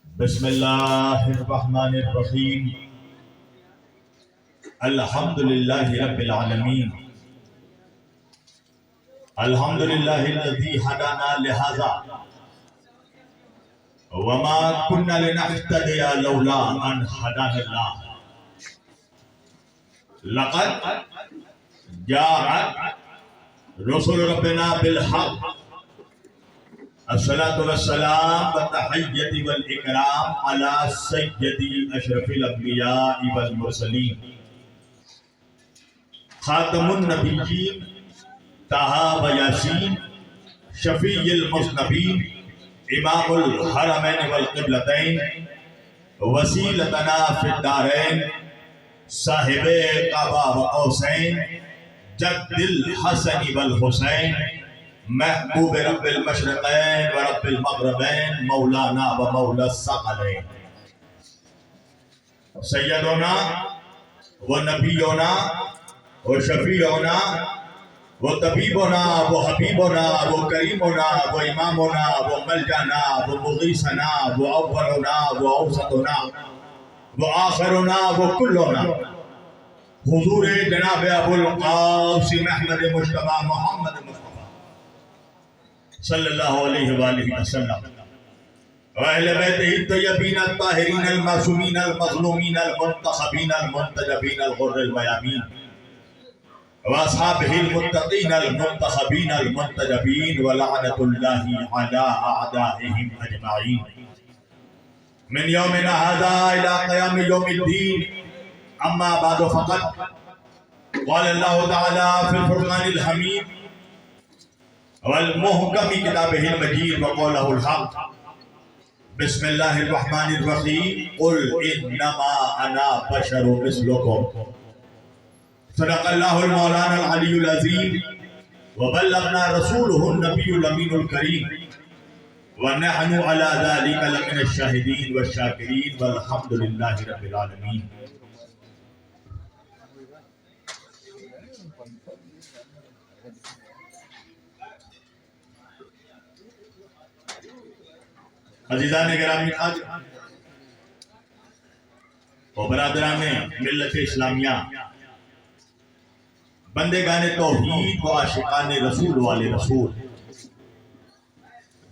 بسم اللہ الرحمن الرحیم الحمد للہ رب العالمین الحمد للہ الذی ہدانا لہذا وما كنا لنهتدي لولا ان هدانا اللہ لقد جاءت رسل ربنا بالحق الصلاة والسلام والتحیت والاکرام علی سید اشرف الانبیاء والمرسلین خاتم النبیین طہ و یاسین شفیع المذنبین امام الحرمین والقبلتین وسیلتنا فی الدارین صاحب قبا و قوسین جد الحسن والحسین محبوب رب المشرقین و رب المغربین مولانا و مولا الثقلین سیدنا و نبینا و شفیعنا و طبیبنا و حبیبنا و کریمنا و امامنا و ملجانا و مغیثنا و اولنا و اوسطنا و آخرنا و کلنا حضور جناب ابو القاسم احمد مجتبی محمد مصطفی صلی اللہ علیہ وآلہ وسلم وأہل بیتہ الطیبین الطاہرین المعصومین المظلومین المنتخبین المنتجبین الغر المیامین واصحابہ المتقین المنتخبین المنتجبین ولعنۃ اللہ علی اعدائہم اجمعین من یومنا ھذا الی قیام یوم الدین اما بعد فقط قال اللہ تعالی فی الفرقان الحمید والمحکم کتابہ المجید وقولہ الحق بسم اللہ الرحمن الرحیم قل انما انا بشر مثلکم صدق اللہ المولانا العلی العظیم وبلغنا رسولہ النبی الامین الکریم ونحن علی ذلک لمن الشاہدین والشاکرین والحمد للہ رب العالمین عزیزان گرامی حاضر و برادران ملت اسلامیہ بندگان توحید و عاشقان رسول والے رسول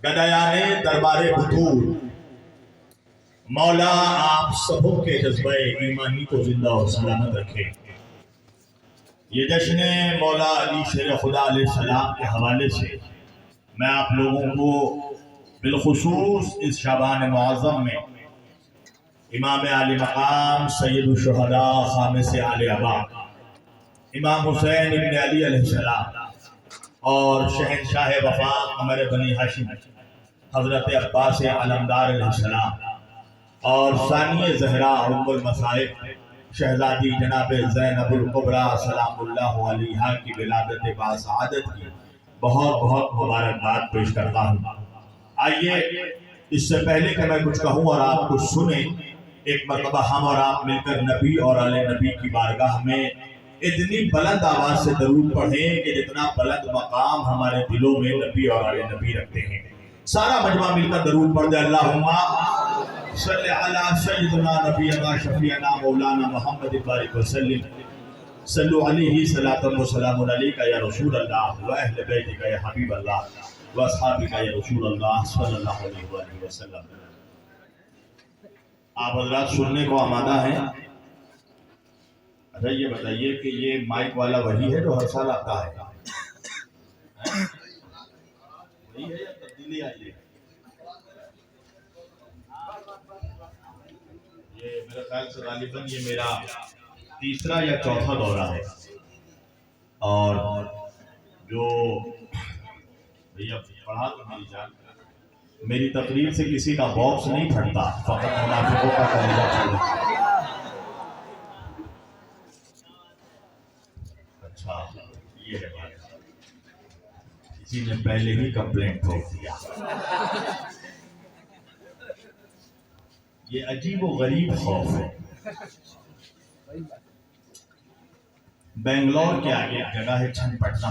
گدایان دربار بطول مولا آپ سبوں کے جذبہ ایمانی کو زندہ و سلامت رکھے۔ یہ جشن مولا علی شیر خدا علیہ السلام کے حوالے سے میں آپ لوگوں کو بالخصوص اس شعبان معظم میں امام علی مقام سید الشہداء خامس آل ابا امام حسین ابن علی علیہ السلام اور شہنشاہ وفا قمر بنی ہاشم حضرت عباس علمدار علیہ السلام اور ثانی زہرا ام المصائب شہزادی جناب زینب الکبریٰ سلام اللہ علیہا کی ولادت باسعادت کی بہت بہت مبارکباد پیش کرتا ہوں۔ آئیے اس سے پہلے کہ میں کچھ کہوں اور آپ کچھ سنیں، ایک مرتبہ ہم اور آپ مل کر نبی اور آل نبی کی بارگاہ میں اتنی بلند آواز سے درود پڑھیں کہ جتنا بلند مقام ہمارے دلوں میں نبی اور آل نبی رکھتے ہیں۔ سارا مجمع مل کر درود پڑھ دے، اللہم صلی علی سیدنا نبینا شفیعنا مولانا محمد بارک وسلم صلو علیہ صلاۃ و سلام علیک یا رسول اللہ و اہل بیتک یا حبیب اللہ واصحابک یا رسول اللہ صلی اللہ علیہ وآلہ وسلم۔ آپ حضرات سننے کو آمادہ ہیں؟ اچھا یہ بتائیے کہ یہ مائک والا وہی ہے جو ہر سال آتا ہے؟ وہی ہے یا تبدیلی آئی ہے؟ یہ میرا خیال سے غالباً یہ میرا تیسرا یا چوتھا دورہ ہے، اور جو بھیا پڑھا تو میری جان میری تقریر سے کسی کا باکس نہیں پھٹتا، فقط منافقوں کا کلیجہ پھٹتا۔ اچھا یہ ہے بات، کسی نے پہلے ہی کمپلینٹ ٹھوک دیا۔ یہ عجیب و غریب خوف ہے۔ بنگلور کے آگے ایک جگہ ہے چھن پٹنہ،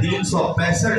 365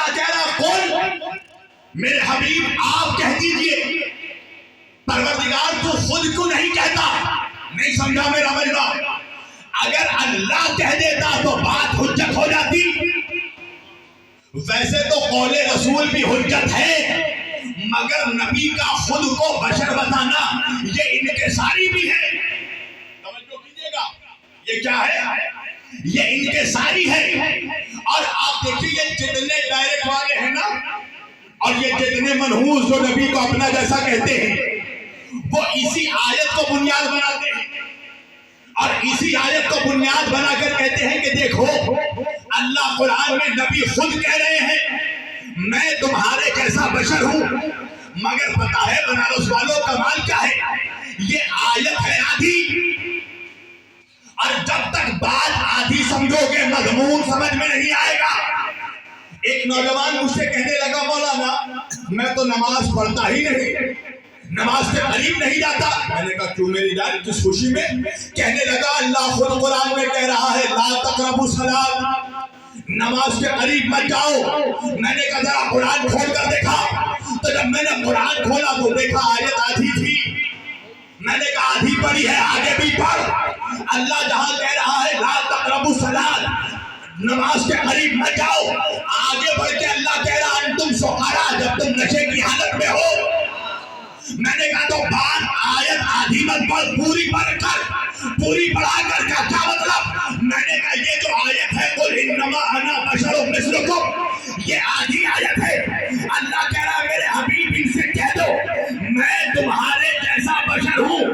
اللہ کہہ رہا قل میرے حبیب آپ کہہ دیجئے، پروردگار تو خود کو نہیں کہتا. نہیں سمجھا میرا مجمع؟ اگر اللہ کہہ دیتا تو بات حجت ہو جاتی. ویسے تو قول رسول بھی حجت ہے، مگر نبی کا خود کو بشر بتانا یہ انکساری بھی ہے. توجہ کیجئے گا، یہ کیا ہے؟ یہ انکساری ہے. اور آپ دیکھیے یہ جتنے ڈائریکٹ والے ہیں نا، اور یہ جتنے منحوس جو نبی کو اپنا جیسا کہتے ہیں، وہ اسی آیت کو بنیاد بناتے ہیں، اور اسی آیت کو بنیاد بنا کر کہتے ہیں کہ دیکھو اللہ قرآن میں نبی خود کہہ رہے ہیں میں تمہارے جیسا بشر ہوں. مگر پتا ہے بنارس والوں کمال کیا ہے؟ یہ آیت ہے آدھی، اور جب تک بات آدھی سمجھو گے مضمون سمجھ میں نہیں آئے گا. ایک نوجوان مجھ سے کہنے لگا مولانا میں تو نماز پڑھتا ہی نہیں، نماز کے قریب نہیں جاتا. میں نے کہا کیوں میری جان، کس خوشی میں؟ کہنے لگا اللہ خود قرآن میں کہہ رہا ہے لا تقربوا الصلاۃ، نماز کے قریب مت جاؤ. میں نے کہا ذرا قرآن کھول کر دیکھا، تو جب میں نے قرآن کھولا تو دیکھا آیت آدھی تھی. میں نے کہا آدھی پڑھی ہے، آگے بھی پڑھ. اللہ جہاں کہہ رہا ہے لا تقربوا الصلاۃ، نماز کے قریب مت جاؤ، آگے بڑھ کے اللہ کہہ رہا انتم سکارا، جب تم نشے کی حالت میں ہو. میں نے کہا تو بات آیت آدھی مت پڑھ، پوری پڑھ کر، پوری پڑھا کر کا کیا مطلب؟ میں نے کہا یہ جو آیت ہے قل انما انا بشر مثلکم، یہ آدھی آیت ہے. اللہ کہہ رہا میرے حبیب ان سے کہہ دو میں تمہارے جیسا بشر ہوں.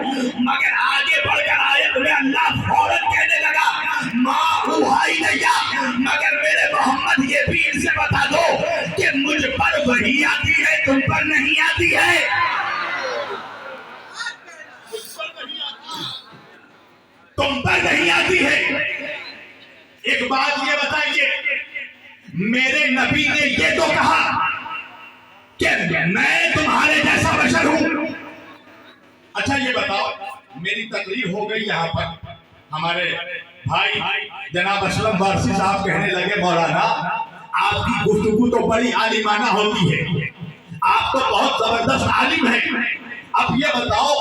مگر آگے بڑھ کر آیت میں اللہ فوراً کہنے لگا ما اوحی الیہ، مگر میرے محمد یہ بھی ان سے بتا دو کہ مجھ پر وحی آتی ہے، تم پر نہیں آتی ہے. تم پر نہیں آتی ہے. ایک بات یہ بتائیے، میرے نبی نے یہ تو کہا کہ میں تمہارے جیسا بشر ہوں. اچھا یہ بتاؤ، میری تقریر ہو گئی یہاں پر، ہمارے بھائی جناب اسلم وارسی صاحب کہنے لگے مولانا آپ کی گفتگو تو بڑی عالمانہ ہوتی ہے، آپ تو بہت زبردست عالم ہیں. اب یہ بتاؤ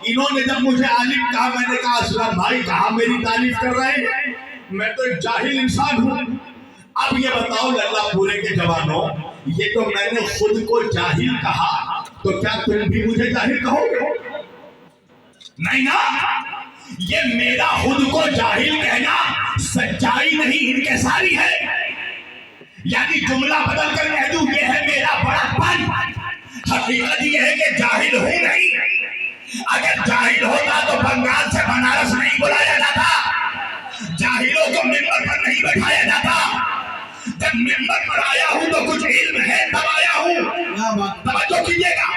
انہوں نے جب مجھے عالم کہا، میں نے کہا اسلم بھائی کہاں میری تعریف کر رہے ہیں، میں تو ایک جاہل انسان ہوں. اب یہ بتاؤ اللہ پورے کے جوانوں، یہ تو میں نے خود کو جاہل کہا، تو کیا تم بھی مجھے جاہل کہو گے؟ نہیں نا. یہ میرا خود کو جاہل کہنا سچائی نہیں انکساری ہے. یعنی جملہ بدل کر کہہ دوں یہ ہے میرا بڑا پن، حقیقت یہ ہے کہ جاہل ہوں نہیں. اگر جاہل ہوتا تو بنگال سے بنارس نہیں بلایا جاتا، جاہلوں کو ممبر پر نہیں بٹھایا جاتا. جب ممبر پر آیا ہوں تو کچھ علم ہے تب آیا ہوں. توجہ کیجیے گا.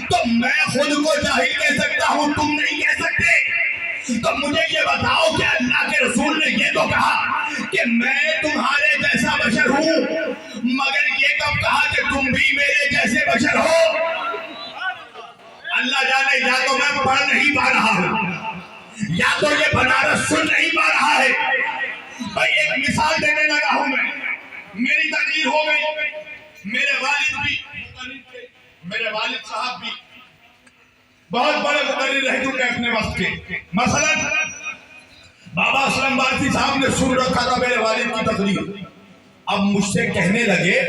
تو میں خود کو جاہل کہہ سکتا ہوں، تم نہیں کہہ سکتے. تو مجھے یہ بتاؤ کہ اللہ کے رسول نے یہ تو کہا کہ میں تمہارے جیسا بشر ہوں، مگر یہ کب کہا کہ تم بھی میرے جیسے بشر ہو؟ اللہ جانے یا تو میں پڑھ نہیں پا رہا ہوں، یا تو یہ بنارس سن نہیں پا رہا ہے. بھائی ایک مثال دینے لگا ہوں میں. میری تقریر ہو گئی، میرے والد بھی میرے والد صاحب بھی بہت بڑے مقرر رہ چکے اپنے وقت کے. مثلا بابا اسلم وارسی صاحب نے سن رکھا تھا میرے والد کی تقریر. اب مجھ سے کہنے لگے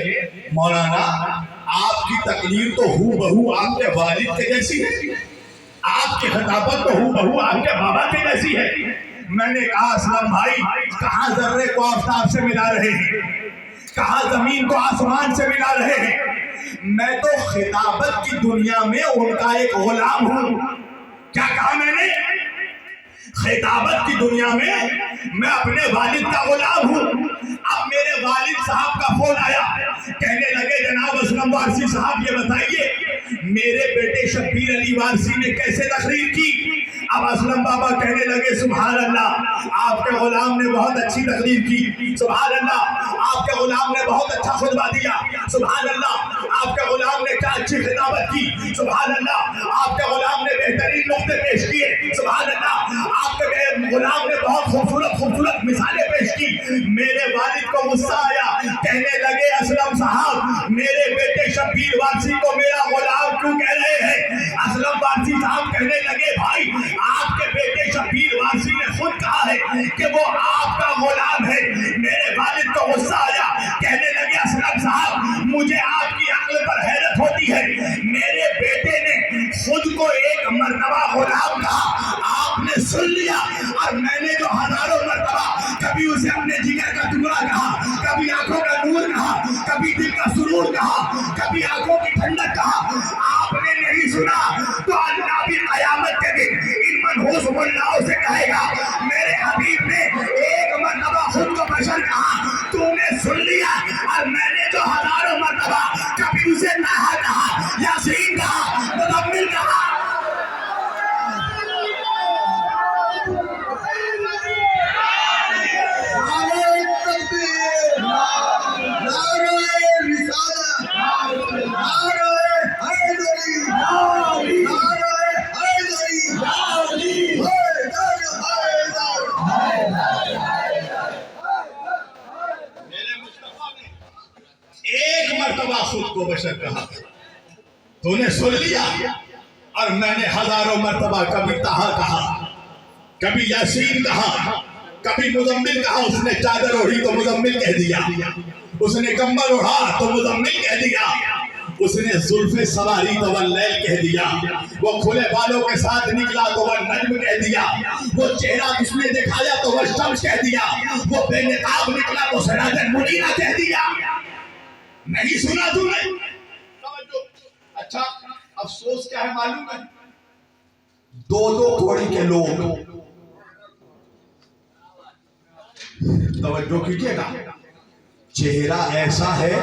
مولانا آپ کی تقریر تو ہو بہو آپ کے والد کے جیسی ہے، آپ کی خطابت تو ہو بہو آپ کے بابا کے جیسی ہے. میں نے کہا اسلم بھائی کہاں ذرے کو آفتاب سے ملا رہے ہیں، کہاں زمین کو آسمان سے ملا رہے ہیں. میں تو خطابت کی دنیا میں ان کا ایک غلام ہوں. کیا کہا میں نے؟ خطابت کی دنیا میں اپنے والد کا غلام ہوں. اب میرے والد صاحب کا فون آیا، کہنے لگے جناب اسلم وارسی صاحب یہ بتائیے میرے بیٹے شبیر علی وارسی نے کیسے تقریر کی؟ اب اسلم بابا کہنے لگے سبحان اللہ آپ کے غلام نے بہت اچھی تقریر کی، سبحان اللہ آپ کے غلام نے بہت اچھا خطبہ دیا، سبحان اللہ آپ کے غلام نے کیا اچھی خطابت کی، سبحان اللہ آپ کے غلام نے بہترین نقطے پیش کیے، سبحان اللہ آپ کے غلام نے بہت خوبصورت مثالیں پیش کی. میرے والد کو غصہ آیا, کہنے لگے اسلم صاحب میرے بیٹے شبیر وارسی کو میرا غلام کیوں کہہ رہے ہیں؟ اسلم وارسی صاحب کہنے لگے بھائی آپ کے بیٹے شبیر وارسی نے خود کہا ہے کہ وہ آپ کا غلام ہے. میرے والد کو غصہ آیا, کہنے لگے اسلم صاحب مجھے آپ کی عقل پر حیرت ہوتی ہے, میرے بیٹے نے خود کو ایک مرتبہ غلام کہا, آپ نے سن لیا, اور میں نے جو ہزاروں مرتبہ کبھی اسے اپنے جگر کا ٹکڑا کہا, کبھی آنکھوں کا نور کہا, کبھی دل کا سرور کہا, کبھی آنکھوں کی ٹھنڈک کہا, آپ نے نہیں سنا تو اللہ بھی قیامت کے دن ان منحوس ملاؤں سے کہے گا میرے حبیب نے ایک مرتبہ خود کو بشر کہا, تو نے سن لیا, اور میں نے جو ہزاروں مرتبہ کبھی اسے نہا کہا, یاسین کہا, مزمل کہا. خود کو بشر کہا, تو نے سن لیا, اور میں نے ہزاروں مرتبہ کبھی طہا کہا, کبھی یاسین کہا, کبھی مزمل کہا. اس نے چادر اوڑھی تو مزمل کہہ دیا, اس نے کمبل اڑھا تو مزمل کہہ دیا, اس نے زلف سواری تو واللیل کہہ دیا, وہ کھلے بالوں کے ساتھ نکلا تو وہ نجم کہہ دیا, وہ چہرہ اس نے دکھایا تو وہ شمس کہہ دیا, وہ بے نقاب نکلا تو سراجن منیرہ کہہ دیا. نہیں سنا تو نے؟ اچھا افسوس کیا ہے معلوم ہے؟ دو کوڑی کے لوگ, توجہ کیجئے گا, چہرہ ایسا ہے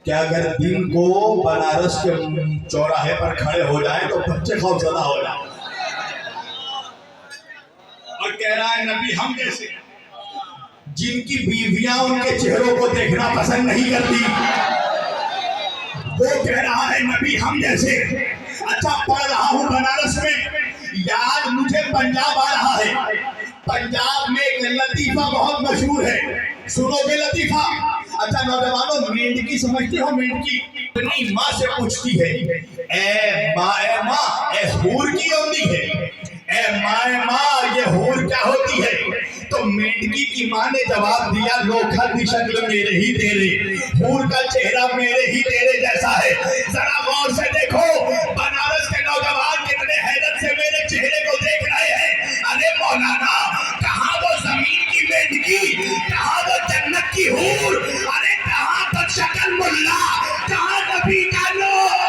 کہ اگر دن کو بنارس کے چوراہے پر کھڑے ہو جائے تو بچے خوف زدہ ہو جائے, اور کہہ رہا ہے نبی ہم جیسے, جن کی بیویاں ان کے چہروں کو دیکھنا پسند نہیں کرتی, وہ کہہ رہا ہے نبی ہم جیسے. اچھا پڑھ رہا ہوں بنارس میں, یاد مجھے پنجاب آ رہا ہے, پنجاب میں ایک لطیفہ بہت مشہور ہے, سنو گے لطیفہ؟ اچھا نوجوانوں مینڈکی سمجھتے ہو؟ مینڈکی اپنی ماں سے پوچھتی ہے اے ماں اے حور کی ہوتی ہے, اے ماں یہ حور کیا ہوتی ہے؟ تو مینڈکی کی ماں نے جواب دیا لوکھل کی شکل میرے ہی تیرے, حور کا چہرہ میرے ہی تیرے جیسا ہے. ذرا غور سے دیکھو بنارس کے نوجوان کتنے حیرت سے میرے چہرے کو دیکھ رہے ہیں. ارے مولانا کہاں وہ زمین کی مینڈکی, کہاں وہ جنت کی حور, ارے کہاں تک شکل ملا, کہاں نبی کا نور.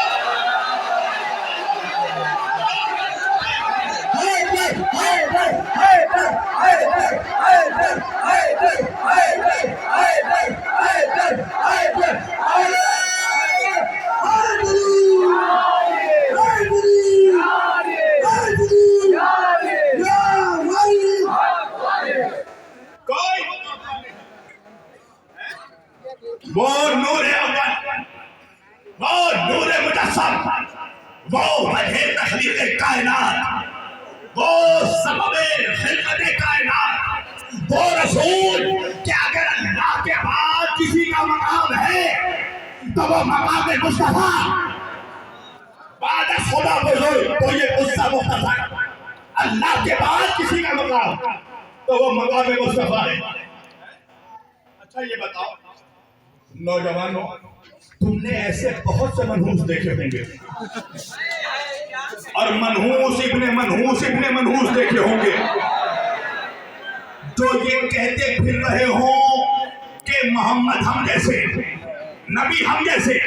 وہ نور اول, وہ نور مجسم, وہ وجہ تخلیق کائنات, وہ سبب خلقت کائنات, وہ رسول کہ اگر اللہ کے بعد کسی کا مقام ہے تو وہ مقام مصطفیٰ, بعد خدا بزرگ تو یہ قصہ مختصر, اللہ کے بعد کسی کا مقام تو وہ مقام مصطفیٰ ہے. اچھا یہ بتاؤ نوجوانوں, تم نے ایسے بہت سے منحوس دیکھے ہوں گے, اور منحوس ابن منحوس دیکھے ہوں گے, جو یہ کہتے پھر رہے ہوں کہ محمد ہم جیسے, نبی ہم جیسے,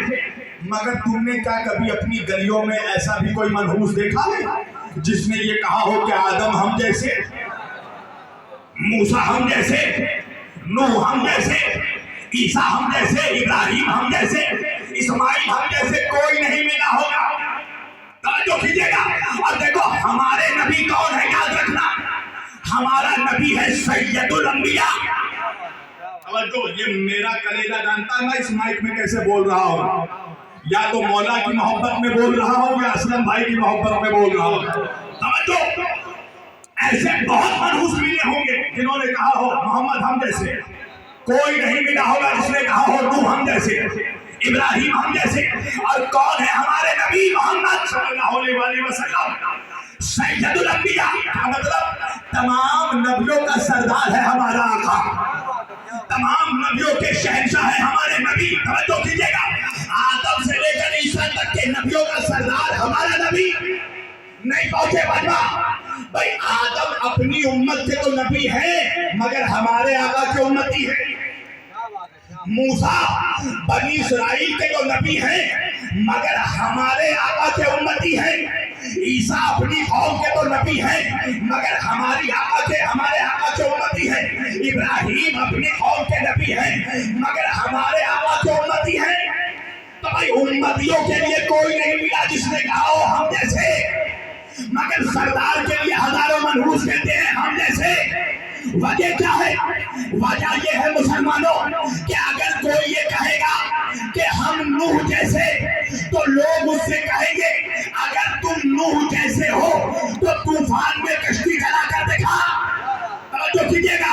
مگر تم نے کیا کبھی اپنی گلیوں میں ایسا بھی کوئی منحوس دیکھا ہے جس نے یہ کہا ہو کہ آدم ہم جیسے, موسیٰ ہم جیسے, نوح ہم جیسے, عیسیٰ ہم جیسے, ابراہیم ہم جیسے, اسماعیل ہم جیسے کوئی نہیں ملا ہوگا. توجہ کیجئے گا, اور دیکھو ہمارے نبی کون ہے یاد رکھنا, ہمارا نبی ہے سید الانبیاء. توجہ, یہ میرا کلیجہ جانتا ہے میں اس مائک میں کیسے بول رہا ہوں, یا تو مولا کی محبت میں بول رہا ہوں یا اسلم بھائی کی محبت میں بول رہا ہوں. توجہ, ایسے بہت منحوس ملے ہوں گے جنہوں نے کہا ہو محمد ہم جیسے، کوئی نہیں ملا ہوگا جس نے کہا ہو نوح ہم جیسے، ابراہیم ہم جیسے، اور کون ہے ہمارے نبی محمد صلی اللہ علیہ وسلم سید الانبیاء کا مطلب تمام نبیوں کا سردار ہے ہمارا آقا، تمام نبیوں کے شہنشاہ ہے ہمارے نبی۔ توجہ کیجئے گا، آدم سے لے کر عیسیٰ تک کے نبیوں کا سردار ہمارا نبی نہیں پہنچے بنوا بھائی۔ آدم اپنی امت کے تو نبی ہے مگر ہمارے آقا کے امتی ہے، موسیٰ بنی اسرائیل کے تو نبی ہیں مگر ہمارے آقا کے امتی ہیں، عیسیٰ اپنی قوم کے تو نبی ہیں مگر ہمارے آقا کے امتی ہیں، ابراہیم اپنی قوم کے نبی ہیں مگر ہمارے آقا کے امتی ہیں۔ تو بھائی امتیوں کے لیے کوئی نہیں ملا جس نے کہا ہو ہم جیسے، مگر سردار کے لیے ہزاروں منحوس کہتے ہیں ہم جیسے۔ وجہ کیا ہے؟ وجہ یہ ہے مسلمانوں کہ اگر کوئی یہ کہے گا کہ ہم نوح جیسے تو لوگ اس سے کہیں گے اگر تم نوح جیسے ہو تو طوفان میں کشتی چلا کر دکھا۔ توجہ کیجئے گا،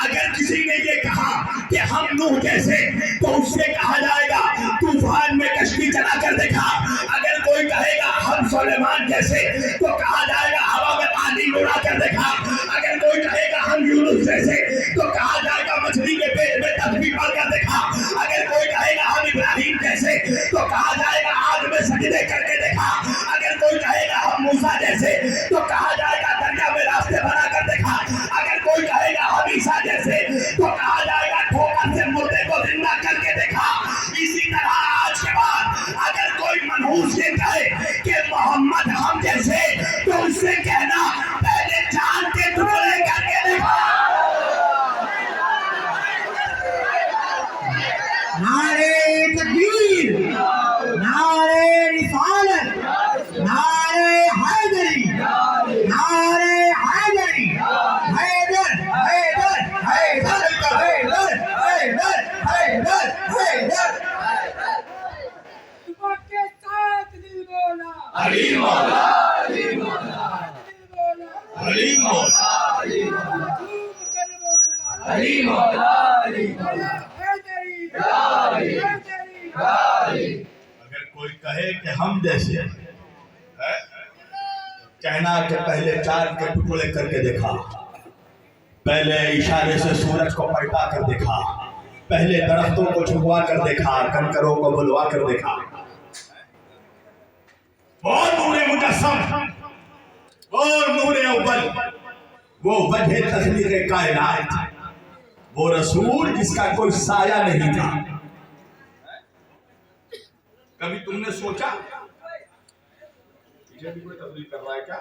اگر کسی نے یہ کہا کہ ہم نوح جیسے تو اس سے کہا جائے گا طوفان میں کشتی چلا کر دکھا۔ اگر کوئی کہے گا ہم سلیمان جیسے تو کہا جائے گا ہوا میں پانی اڑا کر دکھا۔ اگر کوئی کہے گا ہم یونس جیسے تو کہا جائے گا مچھلی کے پیٹ میں تسبیح پڑھ کر دکھا۔ اگر کوئی کہے گا ہم ابراہیم جیسے تو کہا جائے گا آگ میں سجدے کر کے دکھا۔ اگر کوئی کہے گا ہم موسیٰ جیسے تو کہا جائے گا دریا میں راستے بنا کر دکھا۔ اگر کوئی کہے گا ہم عیسیٰ جیسے تو کہا جائے گا ٹھوکر سے مردے کو زندہ کر کے دکھا۔ اسی طرح آج کے بعد اگر کوئی منحوس یہ کہے کہ محمد ہم جیسے تو اس سے کہنا پہلے چاند کے ٹکڑے کر کے دکھا۔ نعرے تکبیر، نعرے رسالت، نعرے حیدری، نعرے حیدری، حیدر حیدر حیدر حیدر حیدر حیدر حیدر۔ کے ساتھ دل بولا، علی مولا، دل بولا، علی مولا، جھوم کر بولا، علی مولا، حیدری، حیدری۔ اگر کوئی کہے کہ ہم جیسے کہنا کہ پہلے چاند کے ٹکڑے کر کے دکھا، پہلے اشارے سے سورج کو پلٹا کر دکھا، پہلے درختوں کو چھپوا کر دکھا، کنکروں کو بلوا کر دکھا۔ اور نور مجسم اور نور اول، وہ وجہ تخلیق کائنات، وہ رسول جس کا کوئی سایہ نہیں تھا۔ کبھی تم نے سوچا پیچھے بھی کوئی تبلیغ کر رہا ہے کیا؟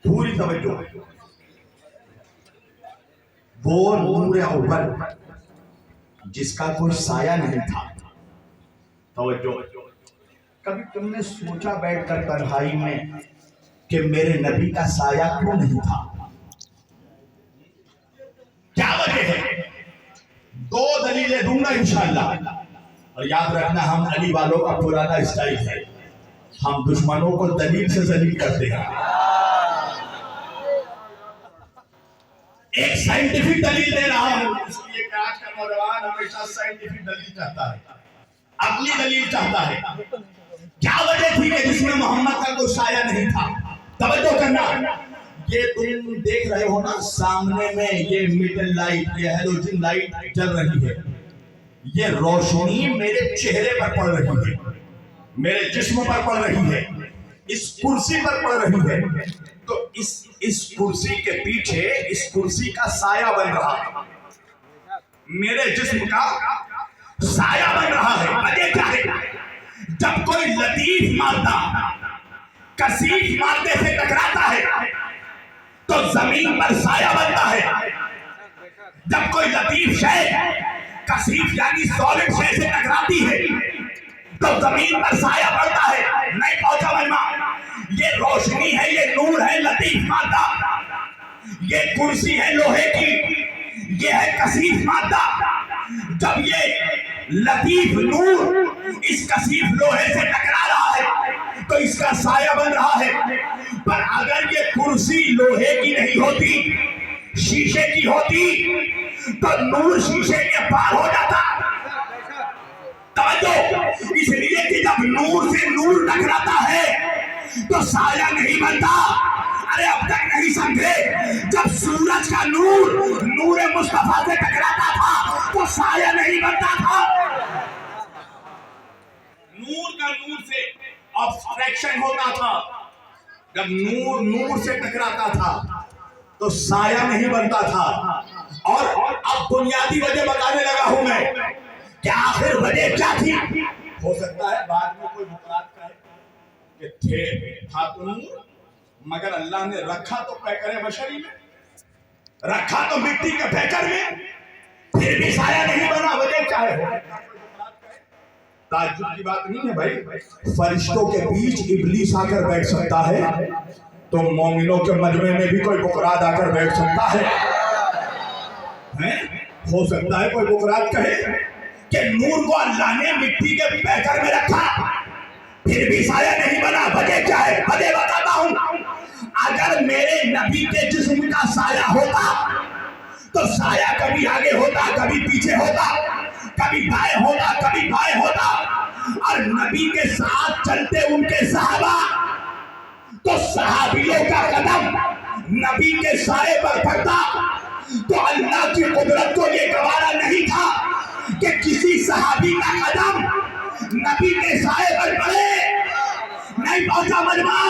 پوری توجہ، وہ نور اول جس کا کوئی سایہ نہیں تھا۔ توجہ، کبھی تم نے سوچا بیٹھ کر تنہائی میں کہ میرے نبی کا سایہ کیوں نہیں تھا؟ کیا وجہ ہے؟ دو دلیلیں دوں گا انشاءاللہ، اور یاد رکھنا ہم علی والوں کا پرانا اسٹائل ہے، ہم دشمنوں کو دلیل سے ذلیل کرتے ہیں۔ ایک سائنٹیفک دلیل دے رہا ہوں، اس لیے کہ آج کا نوجوان ہمیشہ سائنٹیفک دلیل چاہتا ہے، عقلی دلیل چاہتا ہے۔ کیا وجہ تھی کہ جس میں محمد کا کوئی سایہ نہیں تھا؟ توجہ کرنا، یہ تم دیکھ رہے ہو نا سامنے میں یہ میٹل لائٹ، یہ ہیلوجن لائٹ جل رہی ہے، یہ روشنی میرے چہرے پر پڑ رہی ہے، میرے جسم پر پڑ رہی ہے، اس کرسی پر پڑ رہی ہے، تو اس کرسی کے پیچھے اس کرسی کا سایہ بن رہا ہے، میرے جسم کا سایہ بن رہا ہے۔ وجہ کیا ہے؟ جب کوئی لطیف مادہ کثیف مادے سے ٹکراتا ہے تو زمین پر سایہ بنتا ہے، جب کوئی لطیف شے کثیف یعنی سالڈ شے سے ٹکراتی ہے تو زمین پر سایہ پڑتا ہے۔ نہیں پہنچا مجمع، یہ روشنی ہے، یہ نور ہے، لطیف مادہ، یہ کرسی ہے لوہے کی، یہ ہے کثیف مادہ۔ جب یہ لطیف نور اس کثیف لوہے سے ٹکرا رہا ہے تو اس کا سایہ بن رہا ہے. پر اگر یہ کرسی لوہے کی نہیں ہوتی، شیشے کی ہوتی، تو نور شیشے کے پار ہو جاتا. توجہ، اس لیے کہ جب نور سے نور ٹکراتا ہے تو سایہ نہیں بنتا. ارے اب تک نہیں سمجھے؟ جب سورج کا نور نور مصطفیٰ سے ٹکراتا تھا تو سایہ نہیں بنتا تھا. نور کا نور سے ابسٹریکشن ہوتا تھا. جب نور نور سے ٹکراتا تھا تو سایہ نہیں بنتا تھا. اور اب بنیادی وجہ بتانے لگا ہوں میں کہ آخر وجہ کیا تھی. ہو سکتا ہے بعد میں کوئی مقرات کرے کہ تھا تو نور، مگر اللہ نے رکھا تو پیکر بشری میں، رکھا تو مٹی کے پیکر میں، پھر بھی سایہ نہیں بنا. وجہ کیا ہے؟ تعجب کی بات نہیں ہے بھائی. فرشتوں کے بیچ ابلیس آ کر بیٹھ سکتا ہے تو مومنوں کے مجمع میں بھی کوئی بکرات آ کر بیٹھ سکتا ہے. ہو سکتا ہے کوئی بکرات کہے کہ نور کو اللہ نے مٹی کے پیکر میں رکھا پھر بھی سایہ نہیں بنا. وجہ کیا ہے؟ وجہ بتاتا ہوں. اگر میرے نبی کے جسم کا سایہ ہوتا تو سایہ کبھی آگے ہوتا، کبھی پیچھے ہوتا، کبھی دائیں ہوتا، کبھی بائیں ہوتا. اور نبی کے ساتھ چلتے ان کے صحابہ تو صحابیوں کا قدم نبی کے سائے پر پڑتا. تو اللہ کی قدرت کو یہ گوارا نہیں تھا کہ کسی صحابی کا قدم نبی کے سائے پر پڑے. نہیں پہنچا مجمع.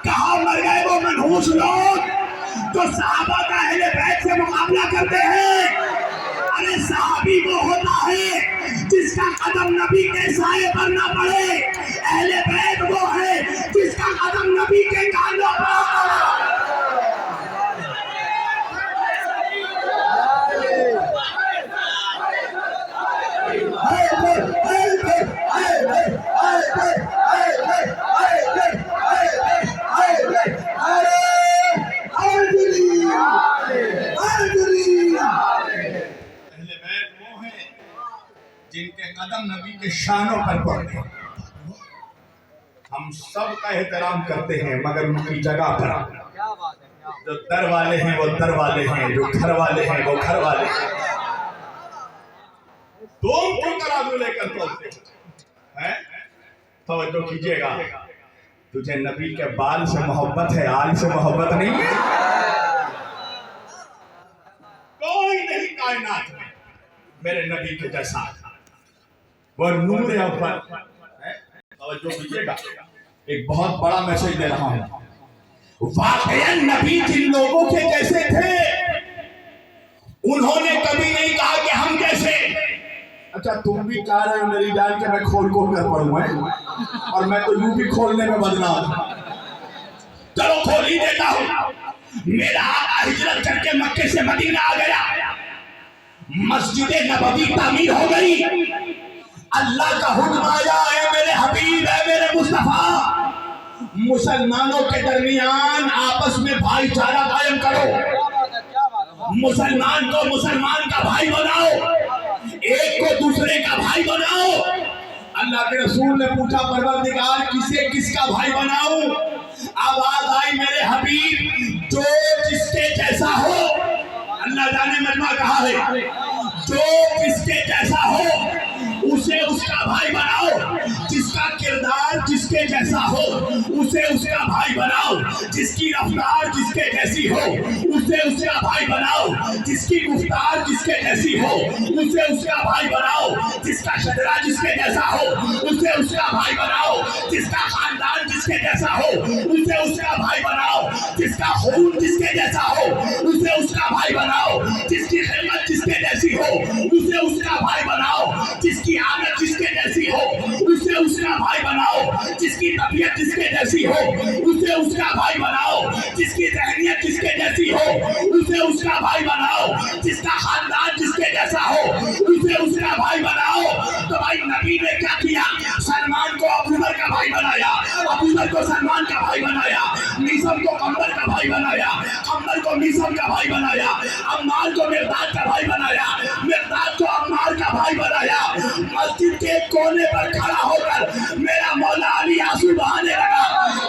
کہاں مر گئے وہ منحوس لوگ جو صحابہ کا اہل بیت سے مقابلہ کرتے ہیں؟ ارے صحابی وہ ہوتا ہے جس کا قدم نبی کے سائے پر نہ پڑے. اہل بیت وہ ہے جس کا قدم نبی کے کانوں پر پڑے. جن کے قدم نبی کے شانوں پر پڑتے ہیں. ہم سب کا احترام کرتے ہیں مگر ان کی جگہ پر. جو در والے ہیں وہ در والے ہیں، جو گھر والے ہیں وہ گھر والے ہیں. تم کیوں ترازو لے کر چلتے ہیں؟ توجہ کیجیے گا. تجھے نبی کے بال سے محبت ہے، آل سے محبت نہیں ہے. کوئی نہیں کائنات میں میرے نبی کے جیسا. وہ نور اول. توجہ کیجیے گا، ایک بہت بڑا میسج دے رہا ہوں. واقعا نبی جن لوگوں کے جیسے تھے انہوں نے کبھی نہیں کہا کہ ہم جیسے. اچھا تم بھی چاہ رہے ہو میری جان کے میں کھول کر پڑھوں ہے، اور میں تو یوں بھی کھولنے میں بدنام. چلو کھول ہی دیتا ہوں. میرا آقا ہجرت کر کے مکے سے مدینہ آ گیا. مسجد نبوی تعمیر ہو گئی. اللہ کا حکم آیا، اے میرے حبیب، اے میرے مصطفیٰ، مسلمانوں کے درمیان آپس میں بھائی چارہ قائم کرو. مسلمان کو مسلمان کا بھائی بناؤ، ایک کو دوسرے کا بھائی بناؤ. اللہ کے رسول نے پوچھا پروردگار کسے کس کا بھائی بناؤں؟ آواز آئی میرے حبیب جو جس کے جیسا ہو. اللہ جانے مجمع کہا ہے جو جس کے جیسا ہو اسے اس کا بھائی بناؤ. جس کا کردار جس کے جیسا ہو اسے اس کا بھائی بناؤ. جس کی رفتار جس کے جیسی ہو اسے اس کا بھائی بناؤ. جس کی گفتار جس کے جیسی ہو اسے اس کا بھائی بناؤ. جس کا شجرا جس کے جیسا ہو اسے اس کا بھائی بناؤ. جس کا خاندان جس کے جیسا ہو اسے اس کا بھائی بناؤ. جس کا خون جس کے جیسا ہو اسے اس کا بھائی بناؤ. جس کی خدمت جس کے جیسی ہو اسے اس کا بھائی بناؤ. جس کی عادت جس کے جیسی ہو اسے اس کا بھائی بناؤ. جس کی طبیعت جس کے جیسی ہو اسے اس کا بھائی بناؤ. جس کی ذہنیت جس کے جیسی ہو اسے اس کا بھائی بناؤ. جس کا خاندان جس کے جیسا ہو اسے اس کا بھائی بناؤ. تو بھائی نبی نے کیا کیا؟ سلمان کو ابو بکر کا بھائی بنایا، ابو بکر کو سلمان کا بھائی بنایا، میثم کو قمر کا بھائی بنایا، قمر کو میثم کا بھائی بنایا، عمار کو مقداد کا بھائی بنایا، مقداد کو عمار کا بھائی بھائی بنایا. مسجد کے ایک کونے پر کھڑا ہو کر میرا مولا علی آنسو بہانے لگا.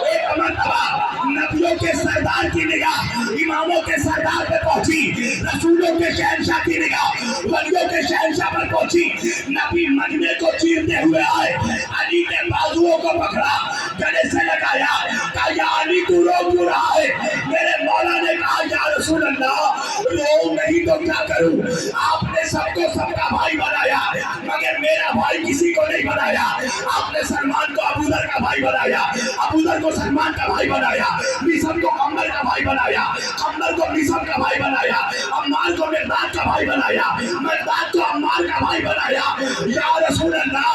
ایک مرتبہ نبیوں کے سردار کی نگاہ اماموں کے سردار پہ پہنچی, رسولوں کے شہنشاہ کی نگاہ ولیوں کے شہنشاہ پر پہنچی. نبی مجمع کو چیرتے ہوئے آئے, علی کے بازوؤں کو پکڑا, گلے سے لگایا, کہا یا علی تو رو کیوں رہا ہے؟ میرے مولا نے کہا یا رسول اللہ رو نہیں تو کیا کروں, آپ نے سب کو سب کا بھائی بنایا مگر میرا بھائی کسی کو نہیں بنایا. آپ نے سلمان کو ابو ذر کا بھائی بنایا, ابو ذر کو سلمان کا بھائی بنایا, میثم کو عمر کا بھائی بنایا, عمر کو میثم کا بھائی بنایا, عمار کو مقداد کا بھائی بنایا, مقداد کو عمار کا بھائی بنایا. یا رسول اللہ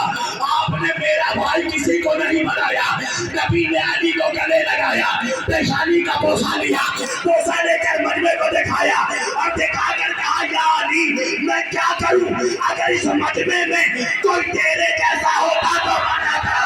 آپ نے میرا بھائی کسی کو نہیں بنایا. نبی نے علی کو گلے لگایا, پیشانی کا بوسہ لیا, بوسہ لے کر مجمع کو دکھایا اور دکھا کر کہا یا علی میں کیا کروں, اگر اس مجمع میں کوئی تیرے جیسا ہوتا تو بناتا.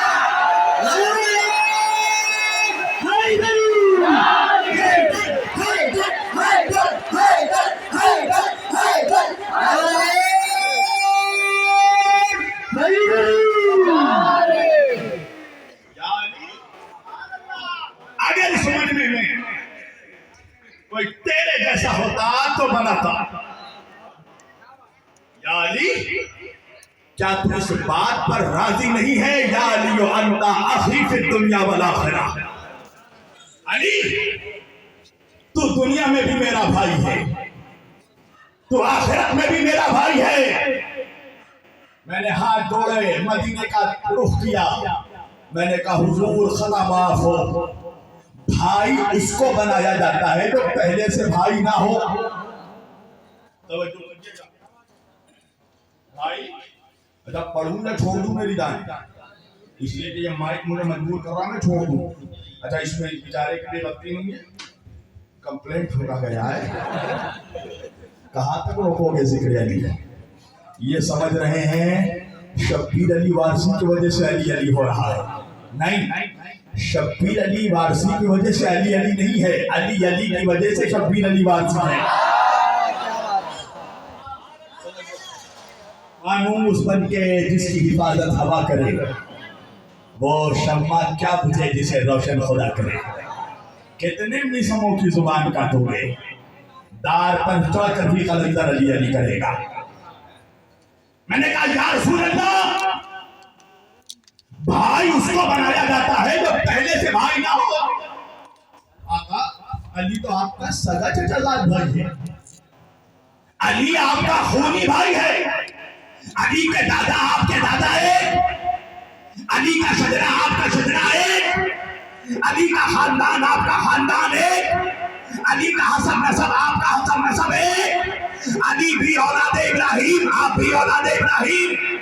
اگر اس مجمع میں کوئی تیرے جیسا ہوتا تو بناتا. یا علی کیا تو اس بات پر راضی نہیں ہے؟ یا علی انت اخی فی الدنیا والآخرہ. علی تو دنیا میں بھی میرا بھائی ہے, تو آخرت میں بھی میرا بھائی ہے. میں نے ہاتھ جوڑے مدینے کا رخ کیا, میں نے کہا حضور خطا معاف ہو, بھائی اس کو بنایا جاتا ہے جو پہلے سے بھائی نہ ہو. توجہ کیجیے گا بھائی, اچھا پڑھوں یا چھوڑ دوں میری دان, اس لیے کہ یہ مائک مجھے مجبور کر رہا میں چھوڑ دوں. اچھا اس میں بیچارے کی بے وقتی نہیں ہے, کمپلینٹ ہوگا گیا ہے. کہاں تک روکو گے ذکر علی؟ یہ سمجھ رہے ہیں شبیر علی وارثی کی وجہ سے علی علی ہو رہا ہے. نہیں, شبیر علی وارثی کی وجہ سے علی علی نہیں ہے, علی علی کی وجہ سے شبیر علی وارثی ہے. خاموش بن کے جس کی حفاظت ہوا کرے وہ شمع کیا بجھے جسے روشن خدا کرے. کتنے میثموں کی زبان کاٹو گے, دار پر چڑھ کر بھی قلندر علی علی کرے گا. میں نے کہا یا رسول اللہ بھائی اس کو بنایا جاتا ہے جو پہلے سے بھائی نہ ہو. آقا علی تو آپ کا سگا چچا زاد بھائی ہے, علی آپ کا خونی بھائی ہے, علی کے دادا آپ کے دادا ایک, علی کا شجرہ آپ کا شجرہ ایک, علی کا خاندان آپ کا خاندان ایک, علی کا حسب نسب آپ کا حسب نسب ایک, علی بھی اولاد ابراہیم آپ بھی اولاد ابراہیم,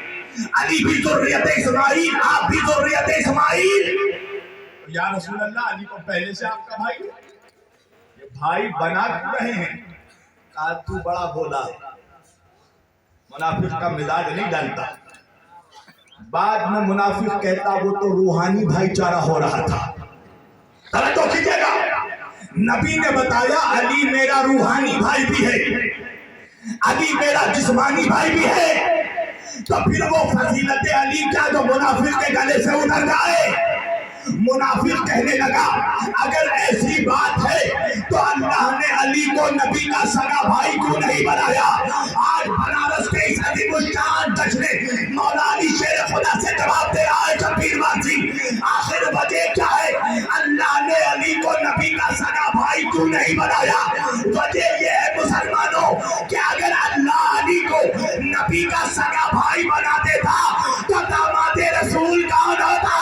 علی بھی ذریت اسماعیل آپ بھی ذریت اسماعیل. یا رسول اللہ علی کو پہلے سے آپ کا بھائی, یہ بھائی بنا کیوں رہے ہیں؟ کہا تو بڑا بولا, منافق کا مزاج نہیں ڈالتا. بعد میں منافق کہتا وہ تو روحانی بھائی چارہ ہو رہا تھا. توجہ کیجیے گا, نبی نے بتایا علی میرا روحانی بھائی بھی ہے, علی میرا جسمانی بھائی بھی ہے, تو پھر وہ فضیلت علی کیا جو منافق کے گلے سے اتر جائے. منافق کہنے لگا اگر ایسی بات ہے تو اللہ نے علی کو نبی کا سگا بھائی کیوں نہیں بنایا. آج بنارس کے اس عظیم الشان جشن مولا علی شیر خدا سے جواب دے رہا ہے شبیر وارثی, آخر وجہ کیا ہے؟ اللہ نے علی کو نبی کا سگا بھائی کیوں نہیں بنایا. وجہ یہ ہے مسلمانوں کہ اگر اللہ علی کو نبی کا سگا بھائی بنا دیتا تو داماد رسول کون ہوتا؟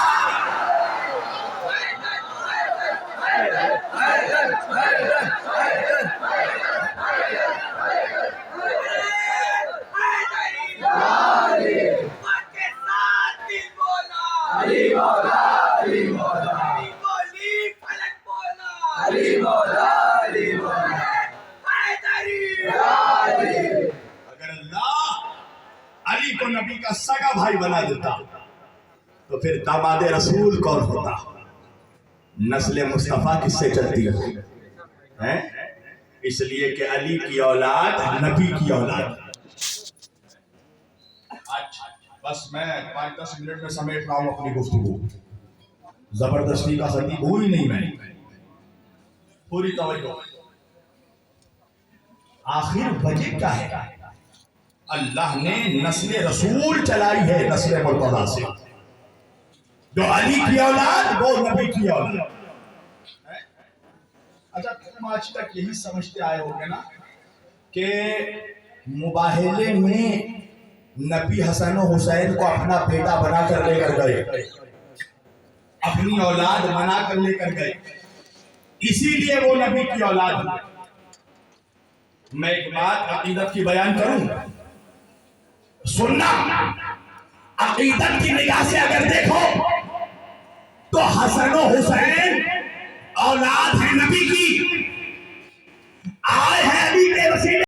نبی کا سگا بھائی بنا دیتا تو پھر داماد رسول کون ہوتا؟ نسل مصطفیٰ کس سے چلتی ہے؟ اس لیے کہ علی کی اولاد نبی کی اولاد. بس میں 5-10 منٹ میں سمیٹ رہا ہوں اپنی گفتگو، زبردستی کا خطیب ہوں ہی نہیں میں، پوری توجہ۔ آخر وجہ کیا ہے؟ اللہ نے نسل رسول چلائی ہے نسل مرتضیٰ سے، جو علی کی اولاد وہ نبی کی اولاد۔ اچھا تم آج تک یہی سمجھتے آئے ہوگے نا کہ مباہلے میں نبی حسن و حسین کو اپنا بیٹا بنا کر لے کر گئے، اپنی اولاد بنا کر لے کر گئے، اسی لیے وہ نبی کی اولاد ہے۔ میں ایک بات عقیدت کی بیان کروں، سننا، عقیدت کی نگاہ سے اگر دیکھو تو حسن و حسین اولاد ہے نبی کی، آئے ہیں